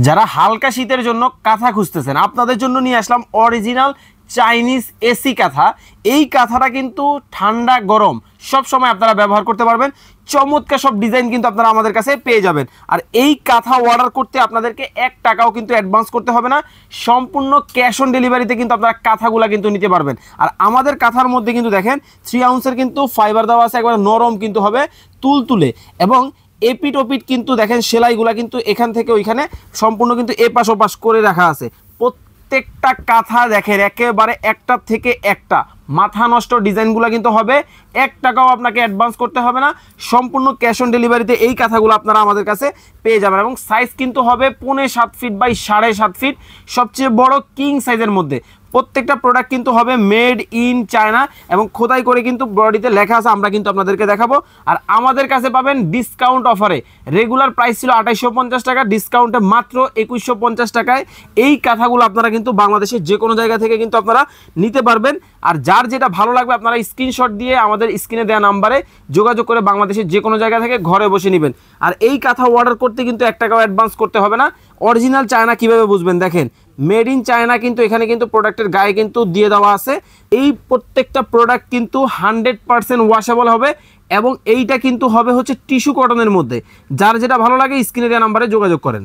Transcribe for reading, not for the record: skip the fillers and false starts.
যারা হালকা শীতের জন্য কাঁথা খুঁজতেছেন আপনাদের জন্য নিয়ে আসলাম অরিজিনাল চাইনিজ এসি কাঁথা। এই কাঁথাটা কিন্তু ঠান্ডা গরম সব সময় আপনারা ব্যবহার করতে পারবেন। চমৎকার সব ডিজাইন কিন্তু আপনারা আমাদের কাছে পেয়ে যাবেন। আর এই কাঁথা অর্ডার করতে আপনাদেরকে 1 টাকাও কিন্তু অ্যাডভান্স করতে হবে না, সম্পূর্ণ ক্যাশ অন ডেলিভারিতে কিন্তু আপনারা কাঁথাগুলা কিন্তু নিতে পারবেন। আর আমাদের কাঁথার মধ্যে কিন্তু দেখেন 3 আউন্সের কিন্তু ফাইবার দেওয়া আছে, একবার নরম কিন্তু হবে তুলতুলে, এবং এপিট ওপিট কিন্তু দেখেন সেলাইগুলা কিন্তু এখান থেকে ওইখানে সম্পূর্ণ কিন্তু এপাশ ওপাশ করে রাখা আছে। প্রত্যেকটা কাঁথা দেখেন একেবারে একটার থেকে একটা মাথা নষ্ট ডিজাইনগুলো কিন্তু হবে। 1 টাকাও আপনাকে অ্যাডভান্স করতে হবে না, সম্পূর্ণ ক্যাশ অন ডেলিভারিতে এই কাঁথাগুলো আপনারা আমাদের কাছে পেয়ে যাবেন। এবং সাইজ কিন্তু হবে 7.5 ফিট বাই 7.5 ফিট, সবচেয়ে বড় কিং সাইজের মধ্যে। প্রত্যেকটা প্রোডাক্ট কিন্তু হবে মেড ইন চায়না এবং খোদাই করে কিন্তু বডিতে লেখা আছে, আমরা কিন্তু আপনাদেরকে দেখাবো। আর আমাদের কাছে পাবেন ডিসকাউন্ট অফারে। রেগুলার প্রাইস ছিল 2850 টাকা, ডিসকাউন্টে মাত্র 2150 টাকায় এই কাঁথাগুলো আপনারা কিন্তু বাংলাদেশের যে কোনো জায়গা থেকে কিন্তু আপনারা নিতে পারবেন। আর যার যেটা ভালো লাগবে আপনারা স্ক্রিনশট দিয়ে আমাদের স্ক্রিনে দেওয়া নাম্বারে যোগাযোগ করে বাংলাদেশের যে কোনো জায়গা থেকে ঘরে বসে নেবেন। আর এই কাঁথা অর্ডার করতে কিন্তু 1 টাকাও অ্যাডভান্স করতে হবে না। অরিজিনাল চায়না কিভাবে বুঝবেন দেখেন, মেড ইন চায়না কিন্তু এখানে কিন্তু প্রোডাক্টের গায়ে কিন্তু দিয়ে দেওয়া আছে। এই প্রত্যেকটা প্রোডাক্ট কিন্তু 100% ওয়াশেবল হবে এবং এইটা কিন্তু হবে হচ্ছে টিস্যু কটনের মধ্যে। যার যেটা ভালো লাগে স্ক্রিনে দেওয়া নাম্বারে যোগাযোগ করেন।